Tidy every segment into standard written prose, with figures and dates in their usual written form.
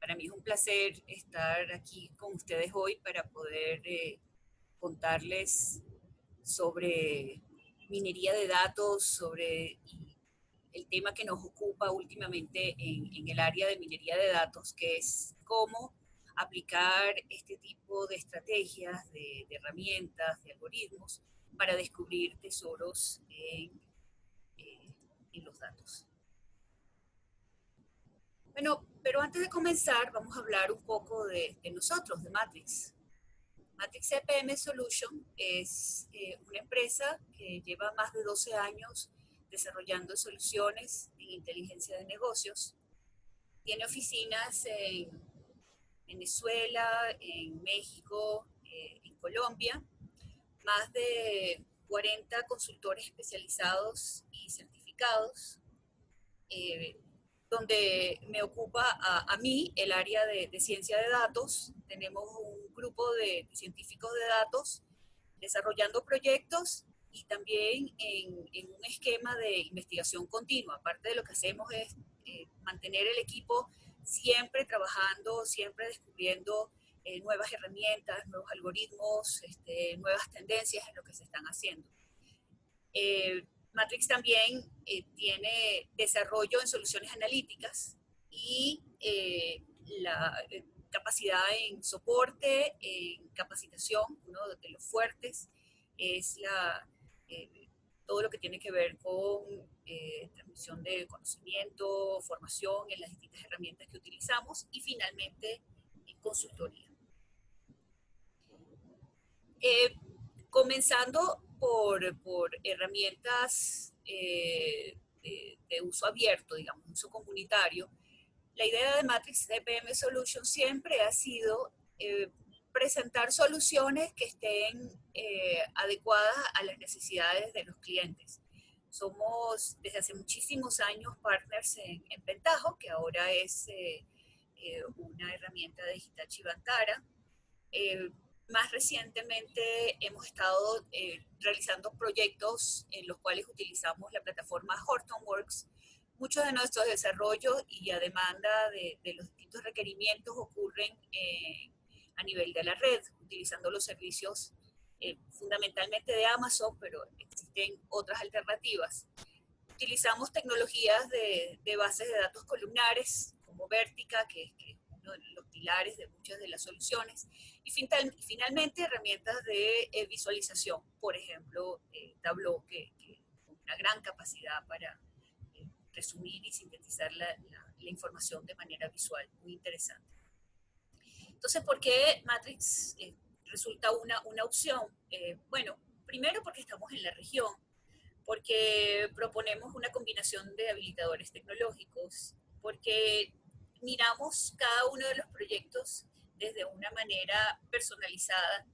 Para mí es un placer estar aquí con ustedes hoy para poder contarles sobre minería de datos, sobre el tema que nos ocupa últimamente en el área de minería de datos, que es cómo aplicar este tipo de estrategias, de herramientas, de algoritmos para descubrir tesoros eh, en los datos. Bueno, pero antes de comenzar, vamos a hablar un poco de nosotros, de Matrix. Matrix CPM Solution es una empresa que lleva más de 12 años desarrollando soluciones en inteligencia de negocios. Tiene oficinas en Venezuela, en México, en Colombia, más de 40 consultores especializados y certificados, eh, donde me ocupa a mí el área de ciencia de datos. Tenemos un grupo de científicos de datos desarrollando proyectos y también en un esquema de investigación continua. Aparte de lo que hacemos es mantener el equipo siempre trabajando, siempre descubriendo nuevas herramientas, nuevos algoritmos, nuevas tendencias en lo que se están haciendo. Matrix también tiene desarrollo en soluciones analíticas y la capacidad en soporte, en capacitación. Uno de los fuertes es todo lo que tiene que ver con transmisión de conocimiento, formación en las distintas herramientas que utilizamos y finalmente consultoría. Eh, Comenzando por herramientas de uso abierto, digamos, uso comunitario, la idea de Matrix CPM Solution siempre ha sido presentar soluciones que estén adecuadas a las necesidades de los clientes. Somos desde hace muchísimos años partners en Pentaho, que ahora es una herramienta digital Chivantara. Más recientemente hemos estado realizando proyectos en los cuales utilizamos la plataforma Hortonworks. Muchos de nuestros desarrollos y a demanda de los distintos requerimientos ocurren a nivel de la red, utilizando los servicios fundamentalmente de Amazon, pero existen otras alternativas. Utilizamos tecnologías de bases de datos columnares, como Vertica, que es uno de los pilares de muchas de las soluciones, y finalmente herramientas de visualización, por ejemplo, Tableau, que con una gran capacidad para resumir y sintetizar la información de manera visual, muy interesante. Entonces, ¿por qué Matrix resulta una opción? Bueno, primero porque estamos en la región, porque proponemos una combinación de habilitadores tecnológicos, porque miramos cada uno de los proyectos desde una manera personalizada,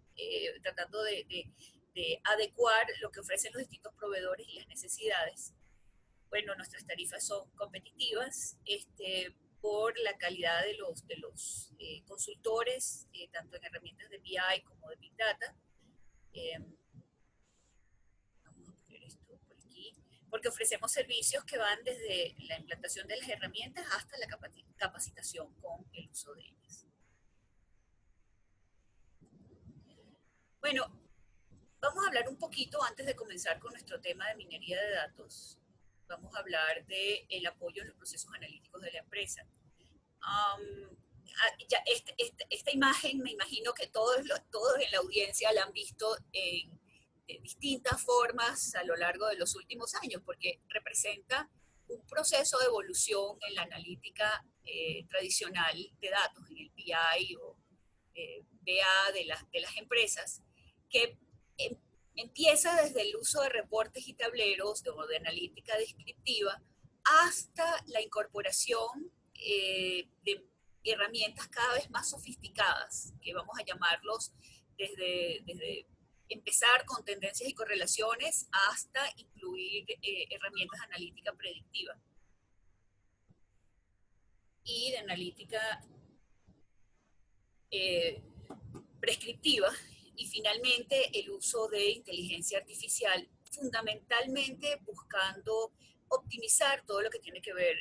tratando de adecuar lo que ofrecen los distintos proveedores y las necesidades. Bueno, nuestras tarifas son competitivas por la calidad de los consultores, tanto en herramientas de BI como de Big Data. Vamos a poner esto por aquí, porque ofrecemos servicios que van desde la implantación de las herramientas hasta la capacitación con el uso de ellas. Bueno, vamos a hablar un poquito antes de comenzar con nuestro tema de minería de datos. Vamos a hablar del apoyo en los procesos analíticos de la empresa. Esta imagen, me imagino que todos en la audiencia la han visto de distintas formas a lo largo de los últimos años, porque representa un proceso de evolución en la analítica tradicional de datos, en el BI o BA de las empresas, que empieza desde el uso de reportes y tableros o de analítica descriptiva hasta la incorporación de herramientas cada vez más sofisticadas, que vamos a llamarlos desde empezar con tendencias y correlaciones hasta incluir herramientas de analítica predictiva y de analítica prescriptiva, y finalmente el uso de inteligencia artificial, fundamentalmente buscando optimizar todo lo que tiene que ver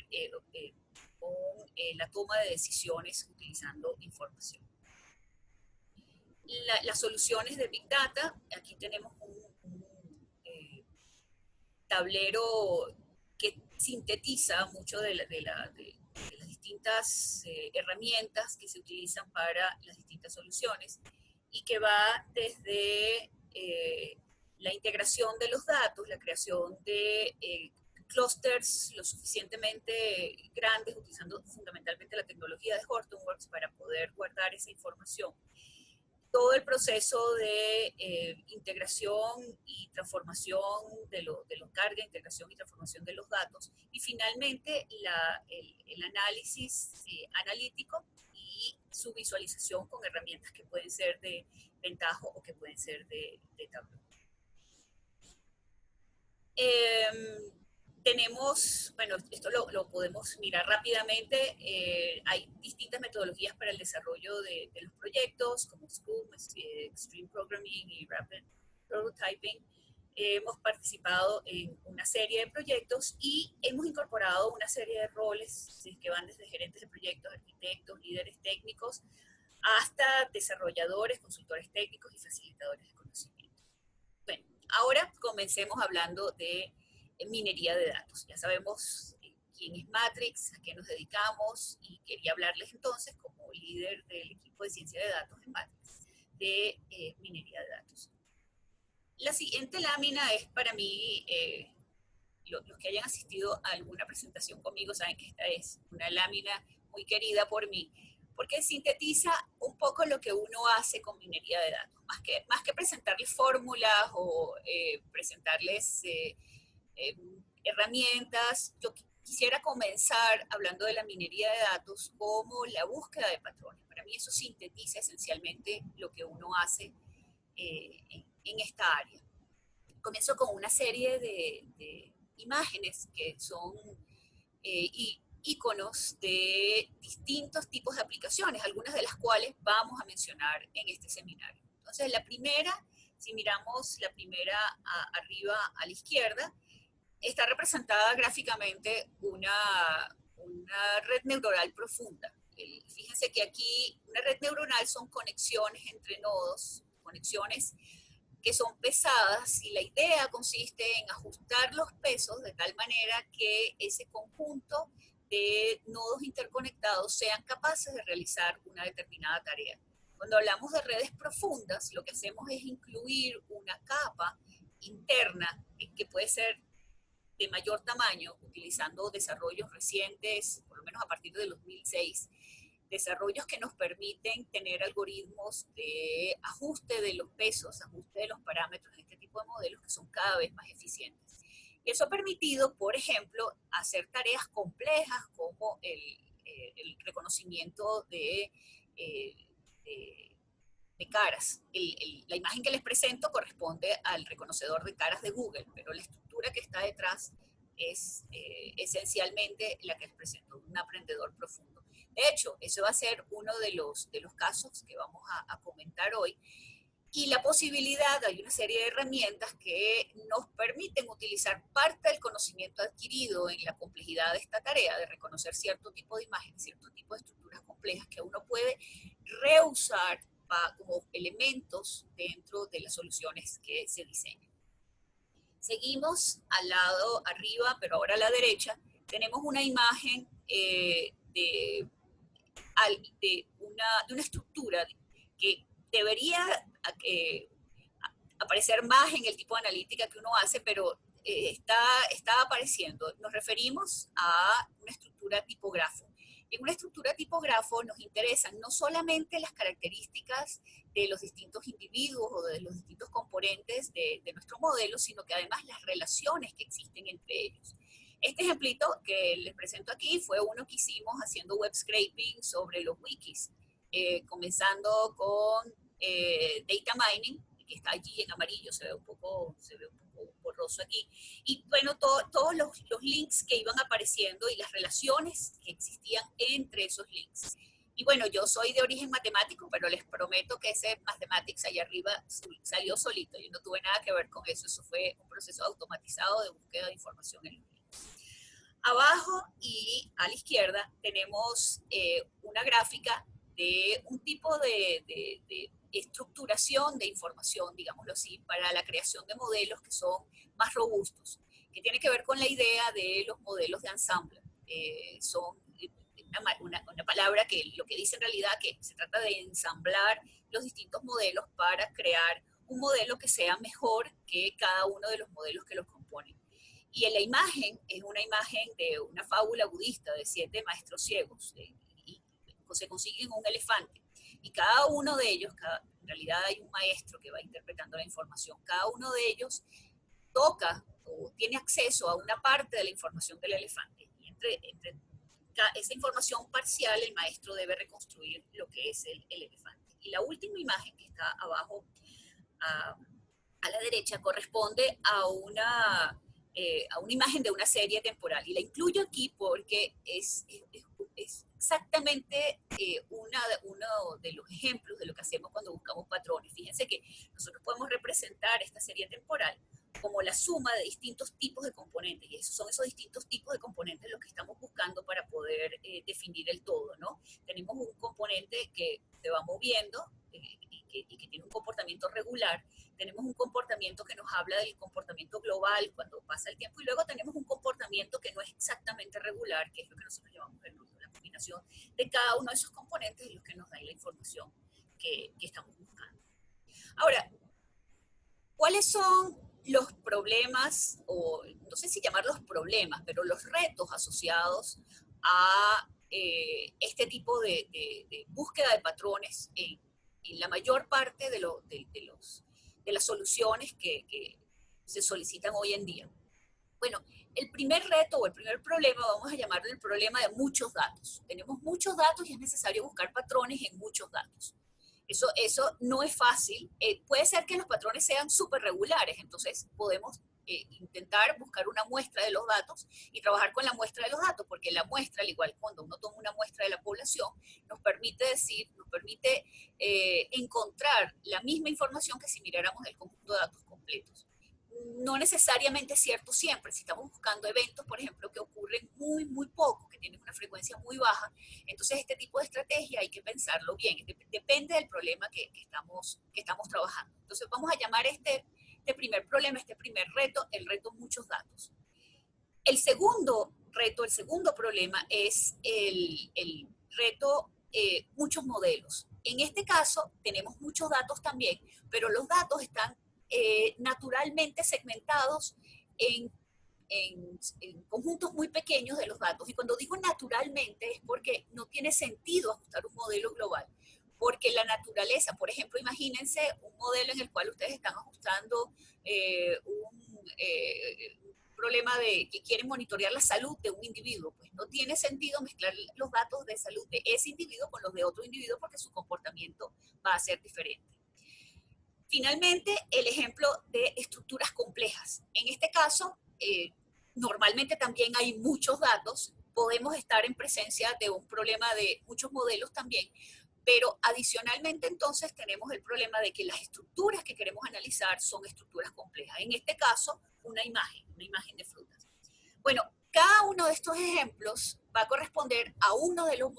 con la toma de decisiones utilizando información. Las soluciones de Big Data, aquí tenemos un tablero que sintetiza mucho de las distintas herramientas que se utilizan para las distintas soluciones y que va desde la integración de los datos, la creación de clusters lo suficientemente grandes, utilizando fundamentalmente la tecnología de Hortonworks para poder guardar esa información. Todo el proceso de integración y transformación de los cargas, integración y transformación de los datos, y finalmente el análisis analítico y su visualización con herramientas que pueden ser de Ventajo o que pueden ser de Tableau. Tenemos, bueno, esto lo podemos mirar rápidamente, hay distintas metodologías para el desarrollo de los proyectos, como Scrum, Extreme Programming y Rapid Prototyping. Hemos participado en una serie de proyectos y hemos incorporado una serie de roles que van desde gerentes de proyectos, arquitectos, líderes técnicos, hasta desarrolladores, consultores técnicos y facilitadores de conocimiento. Bueno, ahora comencemos hablando de minería de datos. Ya sabemos quién es Matrix, a qué nos dedicamos, y quería hablarles entonces como líder del equipo de ciencia de datos en Matrix, de minería de datos. La siguiente lámina es para mí, los que hayan asistido a alguna presentación conmigo saben que esta es una lámina muy querida por mí, porque sintetiza un poco lo que uno hace con minería de datos. Más que presentarles fórmulas o presentarles herramientas, yo quisiera comenzar hablando de la minería de datos como la búsqueda de patrones. Para mí eso sintetiza esencialmente lo que uno hace en esta área. Comienzo con una serie de imágenes que son iconos de distintos tipos de aplicaciones, algunas de las cuales vamos a mencionar en este seminario. Entonces, la primera, si miramos la primera arriba a la izquierda, está representada gráficamente una red neuronal profunda. Fíjense que aquí una red neuronal son conexiones entre nodos, conexiones que son pesadas, y la idea consiste en ajustar los pesos de tal manera que ese conjunto de nodos interconectados sean capaces de realizar una determinada tarea. Cuando hablamos de redes profundas, lo que hacemos es incluir una capa interna que puede ser de mayor tamaño, utilizando desarrollos recientes, por lo menos a partir del 2006, desarrollos que nos permiten tener algoritmos de ajuste de los pesos, ajuste de los parámetros de este tipo de modelos que son cada vez más eficientes. Y eso ha permitido, por ejemplo, hacer tareas complejas como el reconocimiento de caras. La imagen que les presento corresponde al reconocedor de caras de Google, pero la estructura que está detrás es esencialmente la que les presento, un aprendedor profundo. De hecho, eso va a ser uno de los casos que vamos a comentar hoy. Y la posibilidad, hay una serie de herramientas que nos permiten utilizar parte del conocimiento adquirido en la complejidad de esta tarea, de reconocer cierto tipo de imágenes, cierto tipo de estructuras complejas que uno puede reusar como elementos dentro de las soluciones que se diseñan. Seguimos al lado arriba, pero ahora a la derecha, tenemos una imagen de una estructura que debería aparecer más en el tipo de analítica que uno hace, pero está apareciendo. Nos referimos a una estructura tipo grafo. En una estructura tipo grafo nos interesan no solamente las características de los distintos individuos o de los distintos componentes de nuestro modelo, sino que además las relaciones que existen entre ellos. Este ejemplito que les presento aquí fue uno que hicimos haciendo web scraping sobre los wikis, comenzando con data mining, que está allí en amarillo, se ve un poco borroso aquí, y bueno, todos los links que iban apareciendo y las relaciones que existían entre esos links. Y bueno, yo soy de origen matemático, pero les prometo que ese mathematics allá arriba salió solito, yo no tuve nada que ver con eso, eso fue un proceso automatizado de búsqueda de información en los links. Abajo y a la izquierda tenemos una gráfica de un tipo de estructuración de información, digámoslo así, para la creación de modelos que son más robustos, que tiene que ver con la idea de los modelos de ensamble. Son una palabra que lo que dice en realidad que se trata de ensamblar los distintos modelos para crear un modelo que sea mejor que cada uno de los modelos que los componen. Y en la imagen es una imagen de una fábula budista de 7 maestros ciegos y se consiguen un elefante. Y cada uno de ellos, en realidad hay un maestro que va interpretando la información, cada uno de ellos toca o tiene acceso a una parte de la información del elefante. Y entre esa información parcial, el maestro debe reconstruir lo que es el elefante. Y la última imagen que está abajo a la derecha corresponde a una imagen de una serie temporal. Y la incluyo aquí porque es exactamente uno de los ejemplos de lo que hacemos cuando buscamos patrones. Fíjense que nosotros podemos representar esta serie temporal como la suma de distintos tipos de componentes, y esos son esos distintos tipos de componentes los que estamos buscando para poder definir el todo, ¿no? Tenemos un componente que se va moviendo y que tiene un comportamiento regular, tenemos un comportamiento que nos habla del comportamiento global cuando pasa el tiempo, y luego tenemos un comportamiento que no es exactamente regular, que es lo que nosotros llamamos el ruido, la combinación de cada uno de esos componentes y los que nos dan la información que estamos buscando. Ahora, ¿cuáles son los problemas, o no sé si llamarlos problemas, pero los retos asociados a este tipo de búsqueda de patrones en la mayor parte de las soluciones que se solicitan hoy en día? Bueno, el primer reto o el primer problema, vamos a llamarlo el problema de muchos datos. Tenemos muchos datos y es necesario buscar patrones en muchos datos. Eso no es fácil. Puede ser que los patrones sean súper regulares, entonces podemos intentar buscar una muestra de los datos y trabajar con la muestra de los datos, porque la muestra, al igual que cuando uno toma una muestra de la población, nos permite encontrar la misma información que si miráramos el conjunto de datos completos. No necesariamente es cierto siempre. Si estamos buscando eventos, por ejemplo, que ocurren muy poco, que tienen una frecuencia muy baja, entonces este tipo de estrategia hay que pensarlo bien. Depende del problema que estamos trabajando. Entonces vamos a llamar este primer problema, este primer reto, el reto muchos datos. El segundo reto, el segundo problema es el reto muchos modelos. En este caso tenemos muchos datos también, pero los datos están naturalmente segmentados en conjuntos muy pequeños de los datos. Y cuando digo naturalmente es porque no tiene sentido ajustar un modelo global. Porque la naturaleza, por ejemplo, imagínense un modelo en el cual ustedes están ajustando un problema de que quieren monitorear la salud de un individuo. Pues no tiene sentido mezclar los datos de salud de ese individuo con los de otro individuo porque su comportamiento va a ser diferente. Finalmente, el ejemplo de estructuras complejas. En este caso, normalmente también hay muchos datos, podemos estar en presencia de un problema de muchos modelos también, pero adicionalmente entonces tenemos el problema de que las estructuras que queremos analizar son estructuras complejas. En este caso, una imagen de frutas. Bueno, cada uno de estos ejemplos va a corresponder a uno de los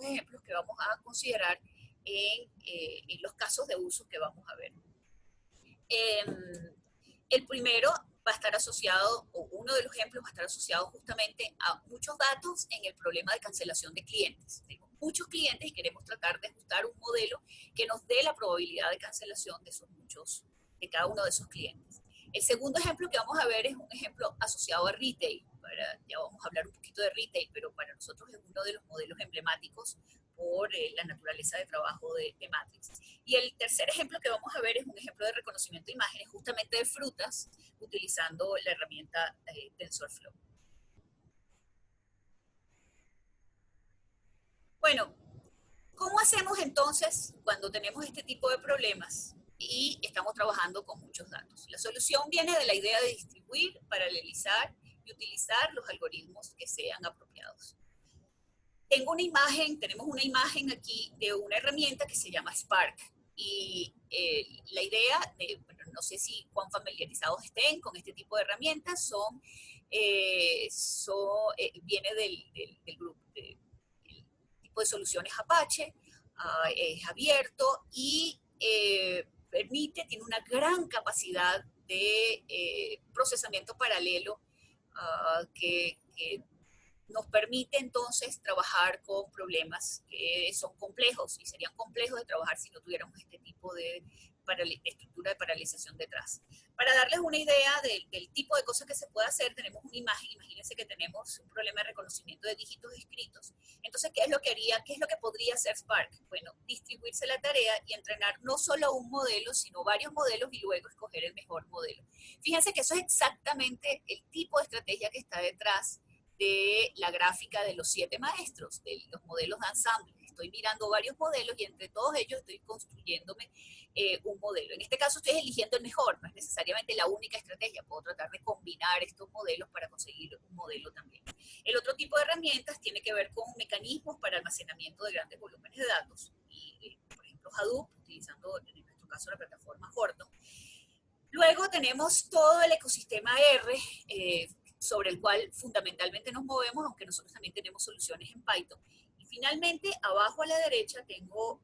ejemplos que vamos a considerar en los casos de uso que vamos a ver. El primero va a estar asociado, o uno de los ejemplos va a estar asociado justamente a muchos datos en el problema de cancelación de clientes. Tenemos muchos clientes y queremos tratar de ajustar un modelo que nos dé la probabilidad de cancelación de cada uno de esos clientes. El segundo ejemplo que vamos a ver es un ejemplo asociado a retail. Ya vamos a hablar un poquito de retail, pero para nosotros es uno de los modelos emblemáticos por la naturaleza de trabajo de Matrix. Y el tercer ejemplo que vamos a ver es un ejemplo de reconocimiento de imágenes justamente de frutas utilizando la herramienta TensorFlow. Bueno, ¿cómo hacemos entonces cuando tenemos este tipo de problemas y estamos trabajando con muchos datos? La solución viene de la idea de distribuir, paralelizar y utilizar los algoritmos que sean apropiados. Tenemos una imagen aquí de una herramienta que se llama Spark. Y la idea, bueno, no sé si cuán familiarizados estén con este tipo de herramientas, viene del grupo, del tipo de soluciones Apache, es abierto y tiene una gran capacidad de procesamiento paralelo que nos permite entonces trabajar con problemas que son complejos y serían complejos de trabajar si no tuviéramos este tipo de estructura de paralización detrás. Para darles una idea del tipo de cosas que se puede hacer, tenemos una imagen, imagínense que tenemos un problema de reconocimiento de dígitos escritos. Entonces, ¿qué es lo que haría? ¿Qué es lo que podría hacer Spark? Bueno, distribuirse la tarea y entrenar no solo un modelo, sino varios modelos y luego escoger el mejor modelo. Fíjense que eso es exactamente el tipo de estrategia que está detrás de la gráfica de los 7 maestros, de los modelos de ensamble. Estoy mirando varios modelos y entre todos ellos estoy construyéndome un modelo. En este caso estoy eligiendo el mejor, no es necesariamente la única estrategia, puedo tratar de combinar estos modelos para conseguir un modelo también. El otro tipo de herramientas tiene que ver con mecanismos para almacenamiento de grandes volúmenes de datos, y, por ejemplo Hadoop, utilizando en nuestro caso la plataforma Horton. Luego tenemos todo el ecosistema R, sobre el cual fundamentalmente nos movemos, aunque nosotros también tenemos soluciones en Python. Y finalmente, abajo a la derecha tenemos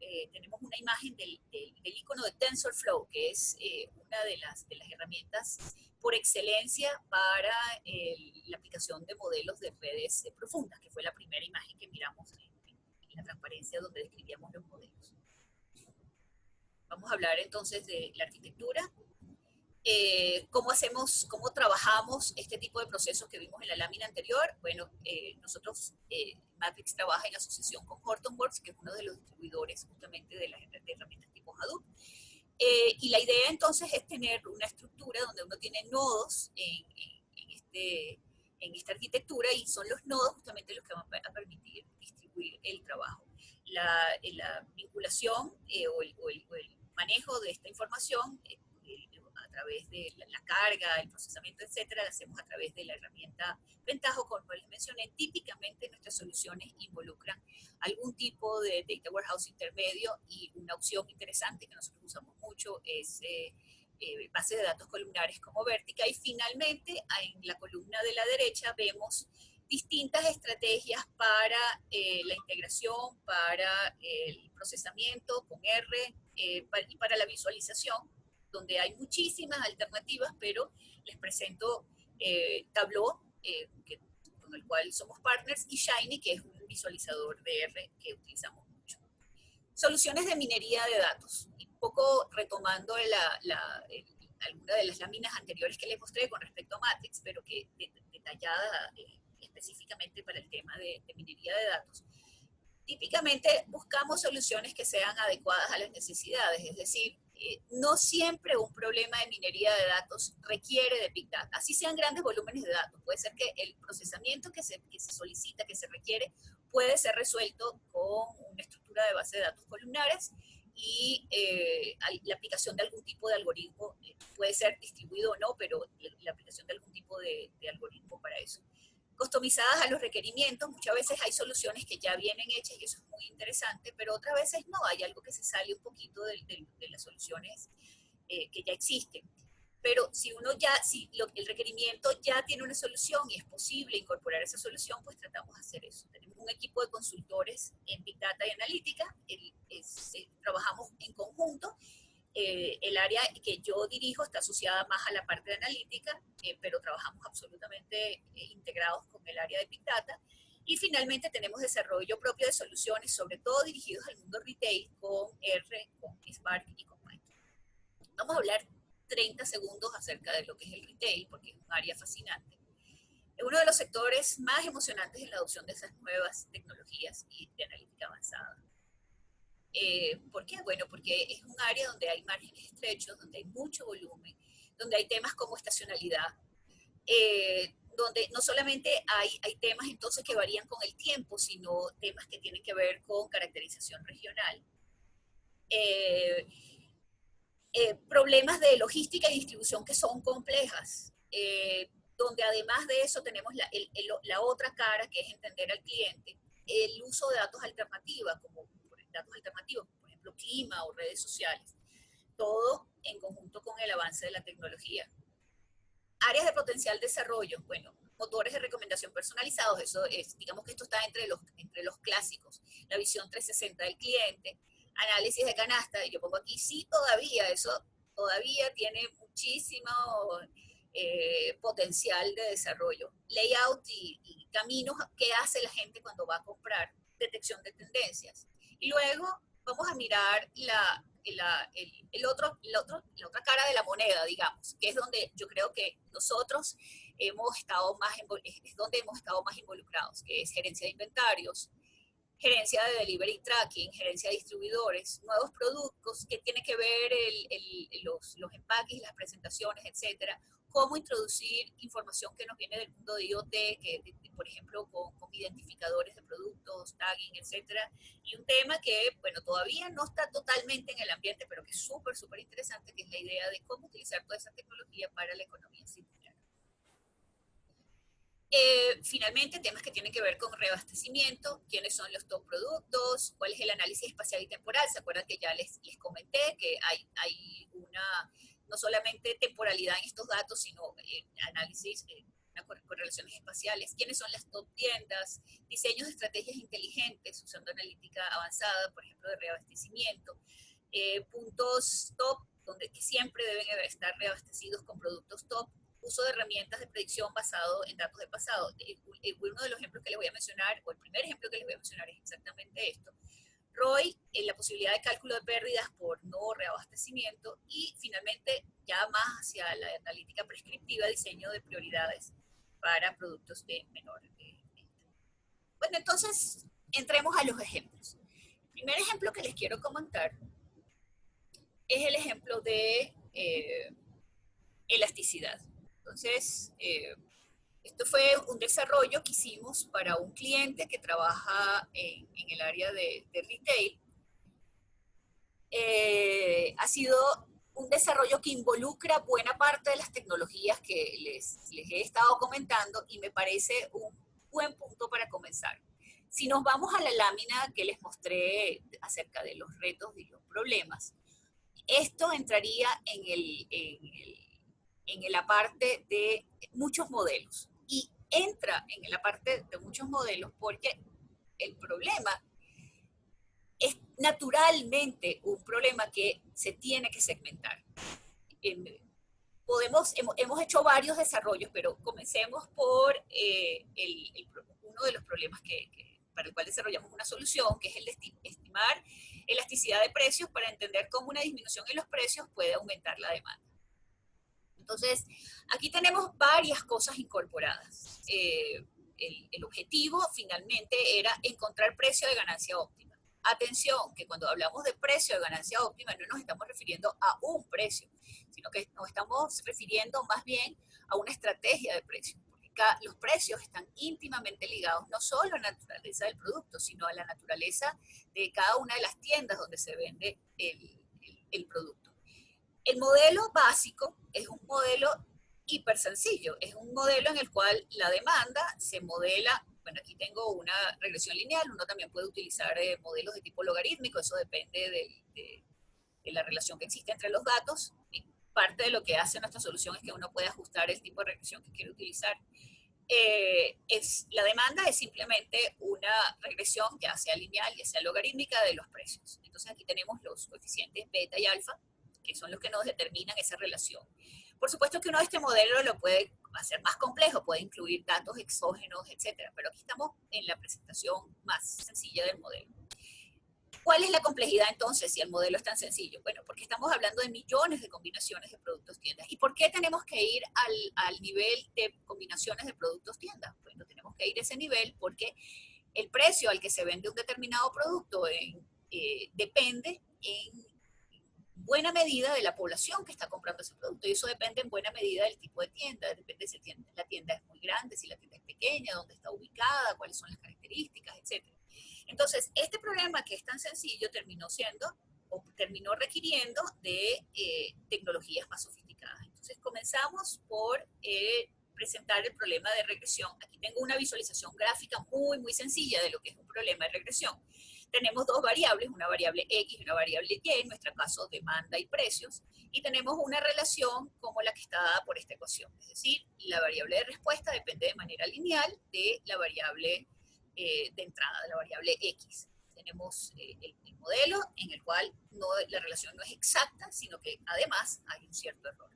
una imagen del icono de TensorFlow, que es una de las herramientas por excelencia para la aplicación de modelos de redes profundas, que fue la primera imagen que miramos en la transparencia donde describíamos los modelos. Vamos a hablar entonces de la arquitectura. ¿Cómo trabajamos este tipo de procesos que vimos en la lámina anterior? Bueno, Matrix trabaja en asociación con Hortonworks, que es uno de los distribuidores justamente de las herramientas tipo Hadoop. Y la idea entonces es tener una estructura donde uno tiene nodos en esta arquitectura y son los nodos justamente los que van a permitir distribuir el trabajo. La vinculación o el manejo de esta información a través de la carga, el procesamiento, etcétera, lo hacemos a través de la herramienta Ventajo, como les mencioné. Típicamente nuestras soluciones involucran algún tipo de data warehouse intermedio y una opción interesante que nosotros usamos mucho es bases de datos columnares como Vertica. Y finalmente, en la columna de la derecha vemos distintas estrategias para la integración, para el procesamiento con R y para la visualización, donde hay muchísimas alternativas, pero les presento Tableau, con el cual somos partners, y Shiny, que es un visualizador de R que utilizamos mucho. Soluciones de minería de datos, y un poco retomando alguna de las láminas anteriores que les mostré con respecto a Matrix, pero que detallada específicamente para el tema de minería de datos. Típicamente buscamos soluciones que sean adecuadas a las necesidades, es decir, no siempre un problema de minería de datos requiere de Big Data, así sean grandes volúmenes de datos. Puede ser que el procesamiento que se solicita, que se requiere, puede ser resuelto con una estructura de base de datos columnares y la aplicación de algún tipo de algoritmo, puede ser distribuido o no, pero la aplicación de algún tipo de algoritmo para eso. Customizadas a los requerimientos, muchas veces hay soluciones que ya vienen hechas y eso es muy interesante, pero otras veces no, hay algo que se sale un poquito de las soluciones que ya existen. Pero si el requerimiento ya tiene una solución y es posible incorporar esa solución, pues tratamos de hacer eso. Tenemos un equipo de consultores en Big Data y Analítica, trabajamos en conjunto. El área que yo dirijo está asociada más a la parte de analítica, pero trabajamos absolutamente integrados con el área de Big Data. Y finalmente tenemos desarrollo propio de soluciones, sobre todo dirigidos al mundo retail, con R, con Spark y con Python. Vamos a hablar 30 segundos acerca de lo que es el retail, porque es un área fascinante. Es uno de los sectores más emocionantes en la adopción de esas nuevas tecnologías y de analítica avanzada. ¿Por qué? Bueno, porque es un área donde hay márgenes estrechos, donde hay mucho volumen, donde hay temas como estacionalidad, donde no solamente hay temas entonces que varían con el tiempo, sino temas que tienen que ver con caracterización regional. Problemas de logística y distribución que son complejas, donde además de eso tenemos la otra cara, que es entender al cliente, el uso de datos alternativos, como ejemplo, clima o redes sociales. Todo en conjunto con el avance de la tecnología. Áreas de potencial desarrollo, bueno, motores de recomendación personalizados, eso es, digamos que esto está entre los clásicos, la visión 360 del cliente, análisis de canasta, y yo pongo aquí, sí, todavía, eso todavía tiene muchísimo potencial de desarrollo. Layout y caminos que hace la gente cuando va a comprar, detección de tendencias. Y luego vamos a mirar la otra cara de la moneda, digamos, que es donde yo creo que nosotros es donde hemos estado más involucrados, que es gerencia de inventarios, gerencia de delivery tracking, gerencia de distribuidores, nuevos productos que tienen que ver los empaques, las presentaciones, etcétera, cómo introducir información que nos viene del mundo de IoT, por ejemplo, con identificadores de productos, tagging, etcétera, y un tema que, bueno, todavía no está totalmente en el ambiente, pero que es súper, súper interesante, que es la idea de cómo utilizar toda esa tecnología para la economía circular. Finalmente, temas que tienen que ver con reabastecimiento, quiénes son los top productos, cuál es el análisis espacial y temporal. ¿Se acuerdan que ya les comenté que hay no solamente temporalidad en estos datos, sino análisis, correlaciones espaciales? ¿Quiénes son las top tiendas? Diseños de estrategias inteligentes usando analítica avanzada, por ejemplo, de reabastecimiento. Puntos top, que siempre deben estar reabastecidos con productos top. Uso de herramientas de predicción basado en datos de pasado. Uno de los ejemplos que les voy a mencionar, o el primer ejemplo que les voy a mencionar, es exactamente esto. ROI, la posibilidad de cálculo de pérdidas por no reabastecimiento, y finalmente, ya más hacia la analítica prescriptiva, diseño de prioridades para productos de menor venta. Bueno, entonces, entremos a los ejemplos. El primer ejemplo que les quiero comentar es el ejemplo de elasticidad. Entonces, esto fue un desarrollo que hicimos para un cliente que trabaja en el área de retail. Ha sido un desarrollo que involucra buena parte de las tecnologías que les he estado comentando, y me parece un buen punto para comenzar. Si nos vamos a la lámina que les mostré acerca de los retos y los problemas, esto entraría en la parte de muchos modelos, y entra en la parte de muchos modelos porque el problema es naturalmente un problema que se tiene que segmentar. Hemos hecho varios desarrollos, pero comencemos por uno de los problemas para el cual desarrollamos una solución, que es el de estimar elasticidad de precios para entender cómo una disminución en los precios puede aumentar la demanda. Entonces, aquí tenemos varias cosas incorporadas. El objetivo finalmente era encontrar precio de ganancia óptima. Atención, que cuando hablamos de precio de ganancia óptima no nos estamos refiriendo a un precio, sino que nos estamos refiriendo más bien a una estrategia de precios. Porque los precios están íntimamente ligados no solo a la naturaleza del producto, sino a la naturaleza de cada una de las tiendas donde se vende el producto. El modelo básico es un modelo hiper sencillo, es un modelo en el cual la demanda se modela. Bueno, aquí tengo una regresión lineal, uno también puede utilizar modelos de tipo logarítmico, eso depende de la relación que existe entre los datos. Y parte de lo que hace nuestra solución es que uno puede ajustar el tipo de regresión que quiere utilizar. La demanda es simplemente una regresión, ya sea lineal, ya sea logarítmica, de los precios. Entonces aquí tenemos los coeficientes beta y alfa, que son los que nos determinan esa relación. Por supuesto que uno de este modelo lo puede hacer más complejo, puede incluir datos exógenos, etcétera, pero aquí estamos en la presentación más sencilla del modelo. ¿Cuál es la complejidad entonces si el modelo es tan sencillo? Bueno, porque estamos hablando de millones de combinaciones de productos tiendas. ¿Y por qué tenemos que ir al nivel de combinaciones de productos tiendas? Bueno, tenemos que ir a ese nivel porque el precio al que se vende un determinado producto depende en buena medida de la población que está comprando ese producto, y eso depende en buena medida del tipo de tienda, depende si la tienda es muy grande, si la tienda es pequeña, dónde está ubicada, cuáles son las características, etc. Entonces, este problema, que es tan sencillo, terminó requiriendo de tecnologías más sofisticadas. Entonces, comenzamos por presentar el problema de regresión. Aquí tengo una visualización gráfica muy, muy sencilla de lo que es un problema de regresión. tenemos dos variables, una variable X y una variable Y, en nuestro caso demanda y precios, y tenemos una relación como la que está dada por esta ecuación. Es decir, la variable de respuesta depende de manera lineal de la variable de entrada, de la variable X. Tenemos el modelo en el cual la relación no es exacta, sino que además hay un cierto error.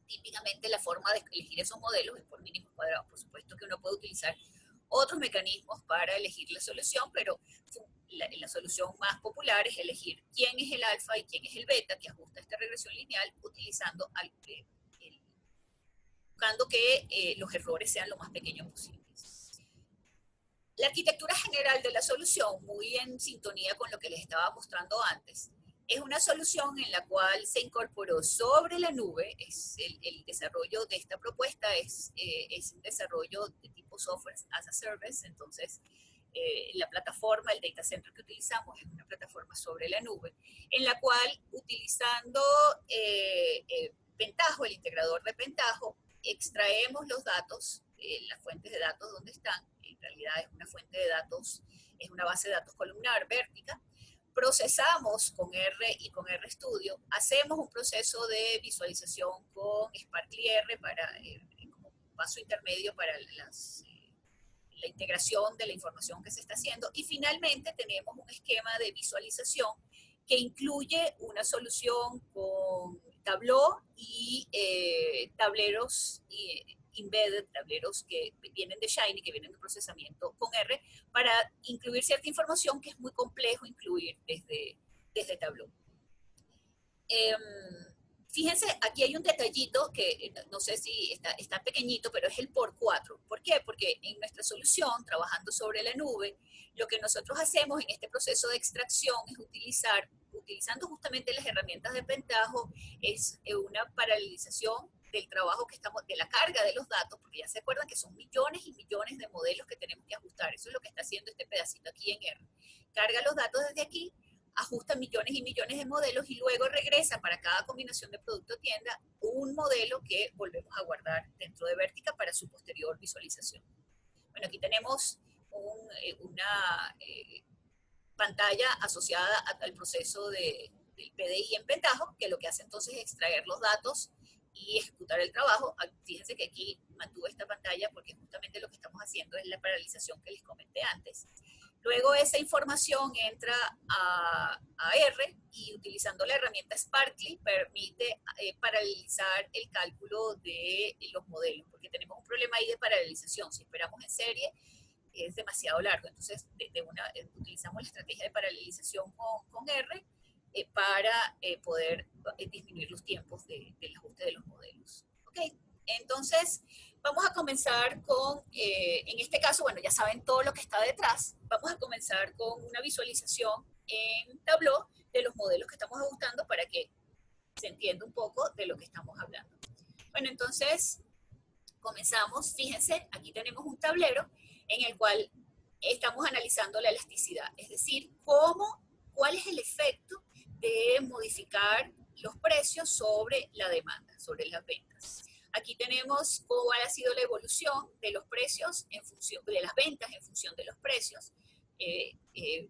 Típicamente la forma de elegir esos modelos es por mínimos cuadrados. Por supuesto que uno puede utilizar otros mecanismos para elegir la solución, pero la solución más popular es elegir quién es el alfa y quién es el beta que ajusta esta regresión lineal utilizando buscando que los errores sean lo más pequeños posibles. La arquitectura general de la solución, muy en sintonía con lo que les estaba mostrando antes, es una solución en la cual se incorporó sobre la nube. El desarrollo de esta propuesta es un desarrollo de tipo software as a service. Entonces, la plataforma, el data center que utilizamos es una plataforma sobre la nube, en la cual utilizando Pentaho, el integrador de Pentaho, extraemos los datos, las fuentes de datos donde están. En realidad es una fuente de datos, es una base de datos columnar Vertica. Procesamos con R y con RStudio, hacemos un proceso de visualización con Sparkly R para, como paso intermedio para la integración de la información que se está haciendo, y finalmente tenemos un esquema de visualización que incluye una solución con Tableau y tableros embedded, tableros que vienen de Shiny, que vienen de procesamiento con R, para incluir cierta información que es muy complejo incluir desde Tableau. Fíjense, aquí hay un detallito que no sé si está pequeñito, pero es el por 4. ¿Por qué? Porque en nuestra solución, trabajando sobre la nube, lo que nosotros hacemos en este proceso de extracción es utilizando justamente las herramientas de Pentaho, es una paralelización del trabajo que estamos, de la carga de los datos, porque ya se acuerdan que son millones y millones de modelos que tenemos que ajustar. Eso es lo que está haciendo este pedacito aquí en R. Carga los datos desde aquí, ajusta millones y millones de modelos y luego regresa para cada combinación de producto-tienda un modelo que volvemos a guardar dentro de Vertica para su posterior visualización. Bueno, aquí tenemos una pantalla asociada al proceso del PDI en Pentaho, que lo que hace entonces es extraer los datos y ejecutar el trabajo. Fíjense que aquí mantuve esta pantalla porque justamente lo que estamos haciendo es la paralización que les comenté antes. Luego esa información entra a R y utilizando la herramienta Sparkly permite paralelizar el cálculo de los modelos, porque tenemos un problema ahí de paralelización. Si esperamos en serie, es demasiado largo. Entonces, utilizamos la estrategia de paralelización con R para poder disminuir los tiempos del ajuste de los modelos. ¿Ok? Entonces, vamos a comenzar con, en este caso, bueno, ya saben todo lo que está detrás. Vamos a comenzar con una visualización en Tableau de los modelos que estamos ajustando para que se entienda un poco de lo que estamos hablando. Bueno, entonces, comenzamos. Fíjense, aquí tenemos un tablero en el cual estamos analizando la elasticidad, es decir, cuál es el efecto de modificar los precios sobre la demanda, sobre las ventas. Aquí tenemos cuál ha sido la evolución de los precios en función de las ventas en función de los precios.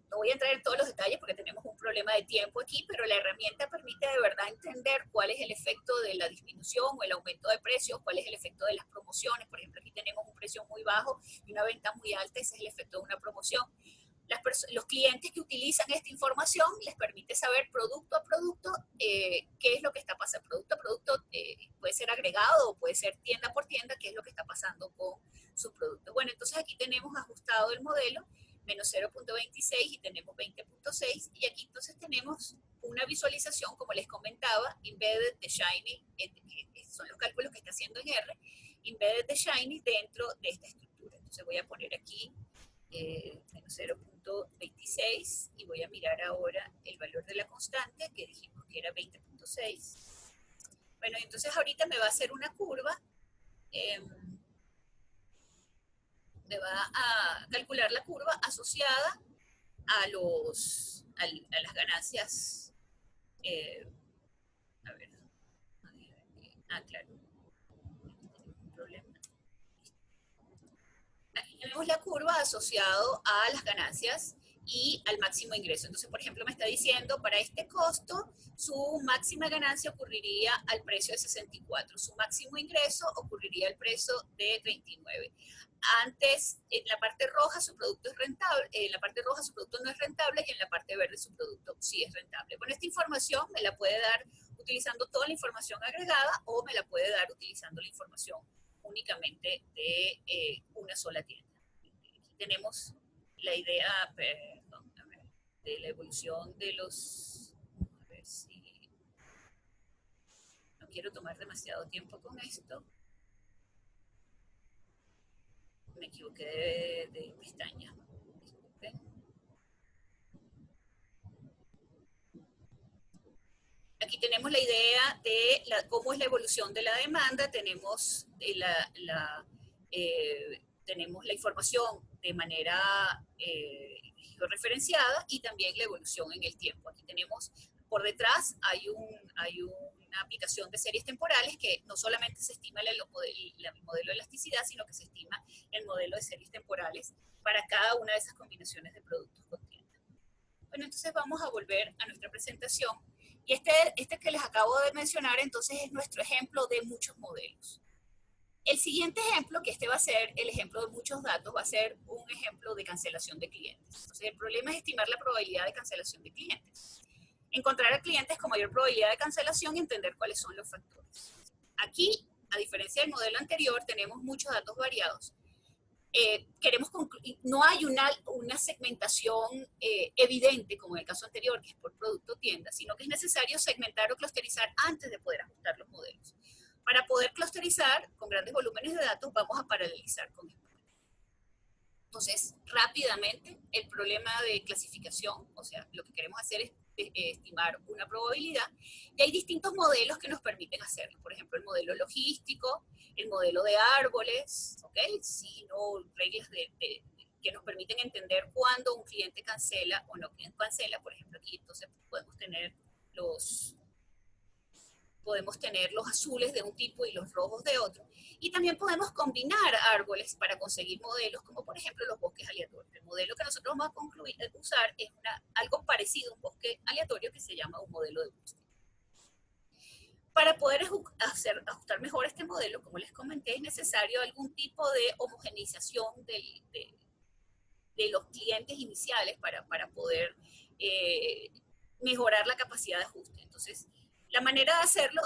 No voy a entrar en todos los detalles porque tenemos un problema de tiempo aquí, pero la herramienta permite de verdad entender cuál es el efecto de la disminución o el aumento de precios, cuál es el efecto de las promociones. Por ejemplo, aquí tenemos un precio muy bajo y una venta muy alta, ese es el efecto de una promoción. Los clientes que utilizan esta información les permite saber producto a producto qué es lo que está pasando. Producto a producto puede ser agregado o puede ser tienda por tienda, qué es lo que está pasando con su producto. Bueno, entonces aquí tenemos ajustado el modelo, menos 0.26 y tenemos 20.6, y aquí entonces tenemos una visualización, como les comentaba, embedded de Shiny, son los cálculos que está haciendo en R, embedded de Shiny dentro de esta estructura. Entonces voy a poner aquí menos 0.26 y voy a mirar ahora el valor de la constante que dijimos que era 20.6. Bueno, entonces ahorita me va a hacer una curva, me va a calcular la curva asociada a las ganancias. A ver, claro, un problema. Aquí tenemos la curva asociado a las ganancias y al máximo ingreso. Entonces, por ejemplo, me está diciendo, para este costo, su máxima ganancia ocurriría al precio de 64, su máximo ingreso ocurriría al precio de 39. Antes, en la parte roja su producto es rentable, en la parte roja su producto no es rentable y en la parte verde su producto sí es rentable. Bueno, esta información me la puede dar utilizando toda la información agregada o me la puede dar utilizando la información únicamente de una sola tienda. Aquí tenemos la idea, perdón, a ver, de la evolución de los, a ver si no quiero tomar demasiado tiempo con esto. Me equivoqué de pestaña. Disculpen. Aquí tenemos la idea de cómo es la evolución de la demanda, tenemos tenemos la información de manera georreferenciada y también la evolución en el tiempo. Aquí tenemos por detrás hay una aplicación de series temporales que no solamente se estima el modelo de elasticidad, sino que se estima el modelo de series temporales para cada una de esas combinaciones de productos con tienda. Bueno, entonces vamos a volver a nuestra presentación. Y este que les acabo de mencionar, entonces, es nuestro ejemplo de muchos modelos. El siguiente ejemplo, que este va a ser el ejemplo de muchos datos, va a ser un ejemplo de cancelación de clientes. Entonces, el problema es estimar la probabilidad de cancelación de clientes. Encontrar a clientes con mayor probabilidad de cancelación y entender cuáles son los factores. Aquí, a diferencia del modelo anterior, tenemos muchos datos variados. Queremos concluir, no hay una segmentación evidente, como en el caso anterior, que es por producto o tienda, sino que es necesario segmentar o clusterizar antes de poder ajustar los modelos. Para poder clusterizar con grandes volúmenes de datos, vamos a paralelizar con esto. Entonces, rápidamente, el problema de clasificación, o sea, lo que queremos hacer es estimar una probabilidad, y hay distintos modelos que nos permiten hacerlo. Por ejemplo, el modelo logístico, el modelo de árboles, ¿ok? Sino reglas que nos permiten entender cuándo un cliente cancela o no cancela. Por ejemplo, aquí entonces podemos tener los azules de un tipo y los rojos de otro. Y también podemos combinar árboles para conseguir modelos, como por ejemplo los bosques aleatorios. El modelo que nosotros vamos a usar es algo parecido a un bosque aleatorio que se llama un modelo de búsqueda. Para poder ajustar mejor este modelo, como les comenté, es necesario algún tipo de homogeneización de los clientes iniciales para poder mejorar la capacidad de ajuste. Entonces, la manera de hacerlo,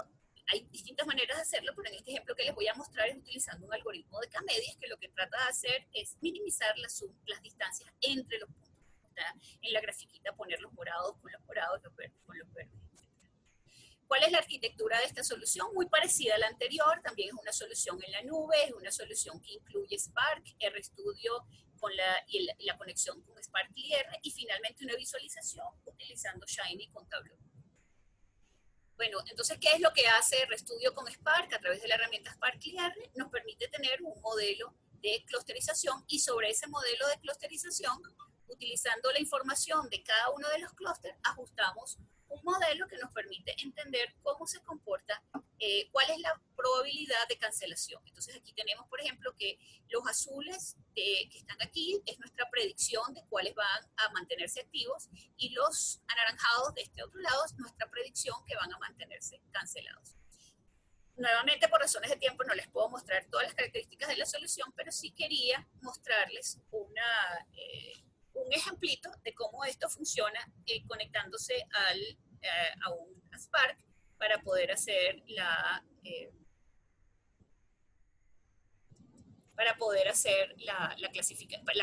hay distintas maneras de hacerlo, pero en este ejemplo que les voy a mostrar es utilizando un algoritmo de K-medias que lo que trata de hacer es minimizar las distancias entre los puntos. Está en la grafiquita poner los morados con los morados, los verdes con los verdes. ¿Cuál es la arquitectura de esta solución? Muy parecida a la anterior, también es una solución en la nube, es una solución que incluye Spark, RStudio con la conexión con Spark y R, y finalmente una visualización utilizando Shiny con Tableau. Bueno, entonces, ¿qué es lo que hace RStudio con Spark? A través de la herramienta Spark y R nos permite tener un modelo de clusterización y sobre ese modelo de clusterización, utilizando la información de cada uno de los clústeres, ajustamos un modelo que nos permite entender cómo se comporta, cuál es la probabilidad de cancelación. Entonces aquí tenemos, por ejemplo, que los azules que están aquí es nuestra predicción de cuáles van a mantenerse activos y los anaranjados de este otro lado es nuestra predicción que van a mantenerse cancelados. Nuevamente, por razones de tiempo, no les puedo mostrar todas las características de la solución, pero sí quería mostrarles un ejemplito de cómo esto funciona conectándose a un Spark para poder hacer la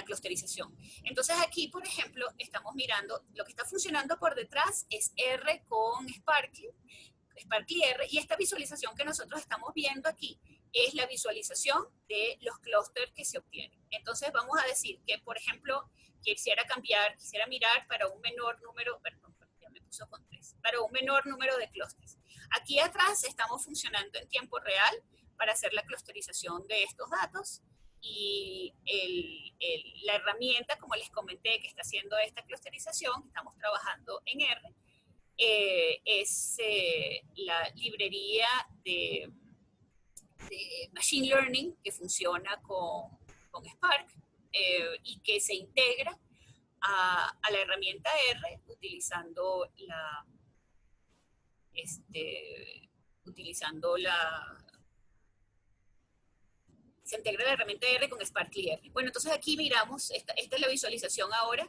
clusterización. Entonces aquí, por ejemplo, estamos mirando, lo que está funcionando por detrás es R con Sparky R, y esta visualización que nosotros estamos viendo aquí es la visualización de los clústeres que se obtienen. Entonces vamos a decir que, por ejemplo, quisiera mirar para un menor número, perdón, ya me puso con 3, para un menor número de clústeres. Aquí atrás estamos funcionando en tiempo real para hacer la clusterización de estos datos y la herramienta, como les comenté, que está haciendo esta clusterización, estamos trabajando en R, es la librería de Machine Learning que funciona con Spark y que se integra a la herramienta R utilizando utilizando se integra la herramienta R con Sparkly R. Bueno, entonces aquí miramos, esta es la visualización ahora,